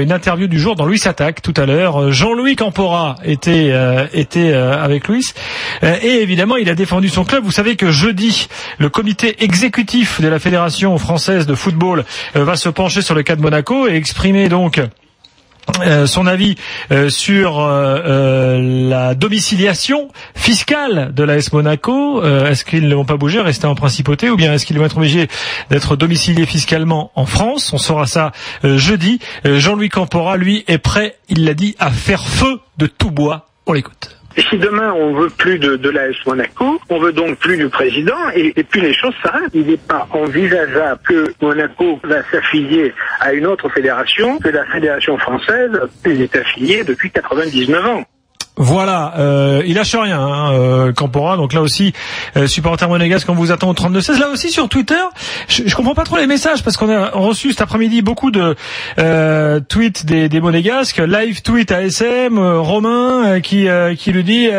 une interview du jour dans Louis Attaque tout à l'heure. Jean-Louis Campora était avec Louis et évidemment il a défendu son club. Vous savez que jeudi, le comité exécutif de la Fédération française de football va se pencher sur le cas de Monaco et exprimer donc son avis sur la domiciliation fiscale de l'AS Monaco. Est-ce qu'ils ne vont pas bouger, rester en principauté, ou bien est-ce qu'ils vont être obligés d'être domiciliés fiscalement en France? On saura ça jeudi. Jean-Louis Campora, lui, est prêt, il l'a dit, à faire feu de tout bois. On l'écoute. Et si demain on veut plus de l'AS Monaco, on veut donc plus du président, et puis les choses s'arrêtent. Il n'est pas envisageable que Monaco va s'affilier à une autre fédération, que la fédération française est affiliée depuis 99 ans. Voilà, il lâche rien, Campora. Donc là aussi, supporter monégasque, on vous attend au 32-16. Là aussi sur Twitter, je comprends pas trop les messages parce qu'on a reçu cet après-midi beaucoup de tweets des monégasques. Live tweet ASM, Romain qui lui dit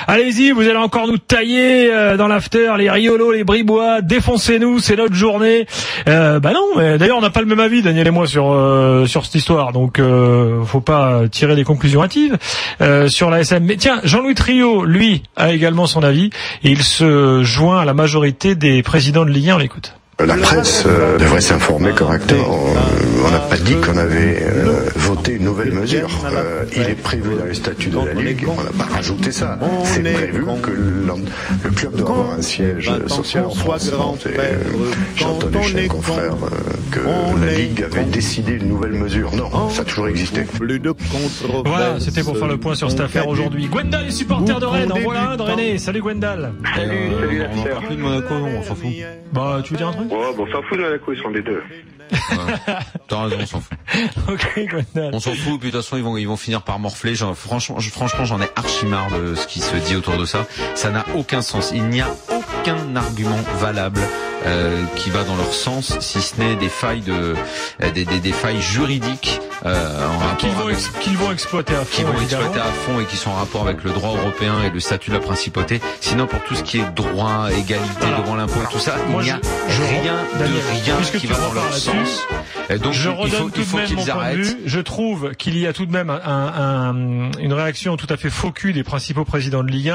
allez-y, vous allez encore nous tailler dans l'after, les Riolos, les Bribois, défoncez-nous, c'est notre journée. Bah non, mais d'ailleurs on n'a pas le même avis, Daniel et moi, sur cette histoire. Donc faut pas tirer des conclusions hâtives sur l'ASM. Mais tiens, Jean-Louis Trio, lui, a également son avis et il se joint à la majorité des présidents de Ligue 1. On l'écoute. La presse devrait s'informer correctement. On n'a pas dit qu'on avait voté une nouvelle mesure. Il est prévu dans les statuts de la Ligue, on n'a pas rajouté ça. C'est prévu que le club doit avoir un siège social en France. J'ai entendu chez un confrère que la Ligue avait décidé une nouvelle mesure. Non, ça a toujours existé. Voilà, c'était pour faire le point sur cette affaire aujourd'hui. Gwendal est supporter de Rennes, en voilà un de René. Salut Gwendal. Salut la on parle plus de Monaco, non, on s'en fout. Bah, tu veux dire un truc? Ouais, bon, on s'en fout de Monaco, ils sont les deux. Ouais. T'as raison, on s'en fout. Ok, Gwendal. On s'en fout, puis de toute façon ils vont finir par morfler. Franchement, j'en ai archi marre de ce qui se dit autour de ça. Ça n'a aucun sens. Il n'y a aucun argument valable qui va dans leur sens, si ce n'est des failles des failles juridiques qu'ils vont exploiter à fond, et qui sont en rapport avec le droit européen et le statut de la principauté. Sinon, pour tout ce qui est droit, égalité devant l'impôt et tout ça, il n'y a rien qui va dans leur sens. Donc il faut qu'ils arrêtent. Je trouve qu'il y a tout de même une réaction tout à fait faux cul des principaux présidents de Ligue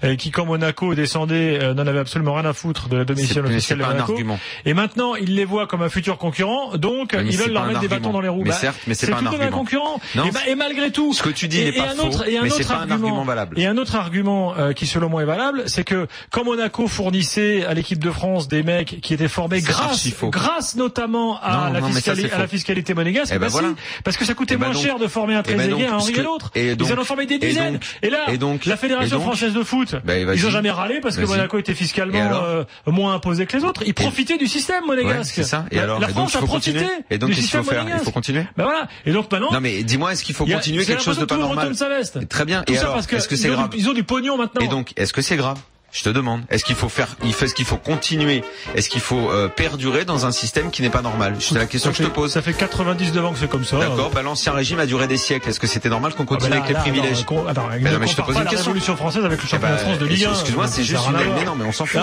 1 qui, quand Monaco descendait, n'en avaient absolument rien à foutre de la domiciliation fiscale de Monaco. Et maintenant, ils les voient comme un futur concurrent, donc ils veulent leur mettre des bâtons dans les roues. Mais certes, mais c'est pas un argument. Un concurrent. Non, Et malgré tout, ce que tu dis n'est pas faux, mais c'est pas un argument valable. Et un autre argument qui, selon moi, est valable, c'est que quand Monaco fournissait à l'équipe de France des mecs qui étaient formés grâce notamment à la fiscalité monégasque, parce que ça coûtait moins cher de former un Trezeguet, un Henri et l'autre. Ils en ont formé des dizaines. Et là, la Fédération française de foot, ils ont jamais râlé parce que Monaco était fiscalement moins imposé que les autres. Ils profitaient du système monégasque. C'est ça. Et alors, la France a profité du système monégasque. Il faut continuer. Ben voilà. Et donc maintenant. Non mais dis-moi, est-ce qu'il faut continuer quelque chose de pas normal? Très bien. Et alors, est-ce que c'est grave? Ils ont du pognon maintenant. Et donc, est-ce que c'est grave? Je te demande, est-ce qu'il faut continuer, est-ce qu'il faut perdurer dans un système qui n'est pas normal? C'est la question que je te pose. Ça fait 99 ans que c'est comme ça. D'accord, l'ancien régime a duré des siècles. Est-ce que c'était normal qu'on continue avec les privilèges? Mais je te pose une question. La Révolution française avec le championnat de France de Ligue 1. Excuse-moi, c'est juste mais non, mais on s'en fout.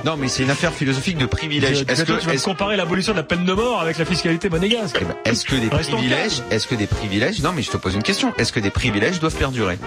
Non, mais c'est une affaire philosophique de privilèges. Est-ce que tu vas comparer l'abolition de la peine de mort avec la fiscalité monégasque? Est-ce que des privilèges, non, mais je te pose une question. Est-ce que des privilèges doivent perdurer?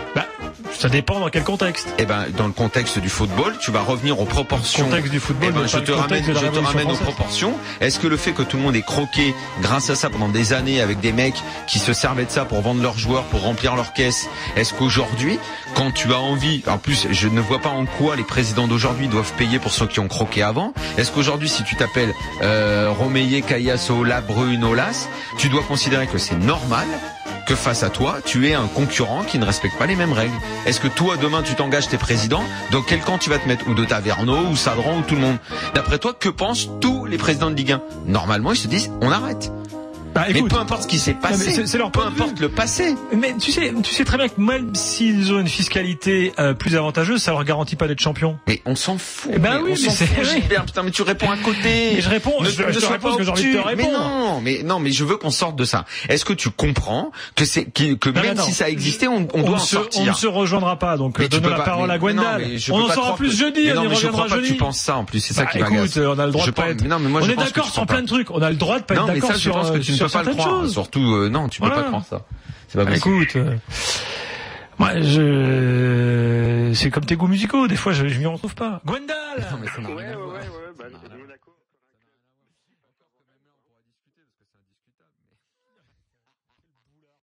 Ça dépend dans quel contexte. Dans le contexte du football, tu vas revenir aux proportions. Le contexte du football, je te ramène aux proportions. Est-ce que le fait que tout le monde ait croqué grâce à ça pendant des années avec des mecs qui se servaient de ça pour vendre leurs joueurs, pour remplir leurs caisses, est-ce qu'aujourd'hui, quand tu as envie, en plus, je ne vois pas en quoi les présidents d'aujourd'hui doivent payer pour ceux qui ont croqué avant. Est-ce qu'aujourd'hui, si tu t'appelles Romeyer, Cayasso, Labrune, Olas, tu dois considérer que c'est normal que face à toi, tu es un concurrent qui ne respecte pas les mêmes règles? Est-ce que toi, demain, tu t'engages, t'es président, dans quel camp tu vas te mettre? Ou de Taverneau, ou Sadran, ou tout le monde? D'après toi, que pensent tous les présidents de Ligue 1? Normalement, ils se disent, on arrête. Écoute, mais peu importe ce qui s'est passé, peu importe le passé. Mais tu sais très bien que même s'ils ont une fiscalité plus avantageuse, ça leur garantit pas d'être champion. Mais on s'en fout. Gilbert, putain, mais tu réponds à côté. Mais je réponds. Je te réponds ce que j'ai envie de te répondre. Mais je veux qu'on sorte de ça. Est-ce que tu comprends que même si ça existait, on doit en sortir? On ne se rejoindra pas. Donc donne la parole à Gwendal. On en saura plus jeudi. On y reviendra jeudi. Tu penses ça en plus, c'est ça qui m'agace. Écoute, on a le droit de pas être. On est d'accord sur plein de trucs. On a le droit de pas être d'accord sur sur certaines choses. Surtout, non, tu peux pas croire ça. C'est pas possible. Écoute, moi, c'est comme tes goûts musicaux. Des fois, je m'y retrouve pas. Gwendal. Non, mais ça n'a rien à voir. Ouais.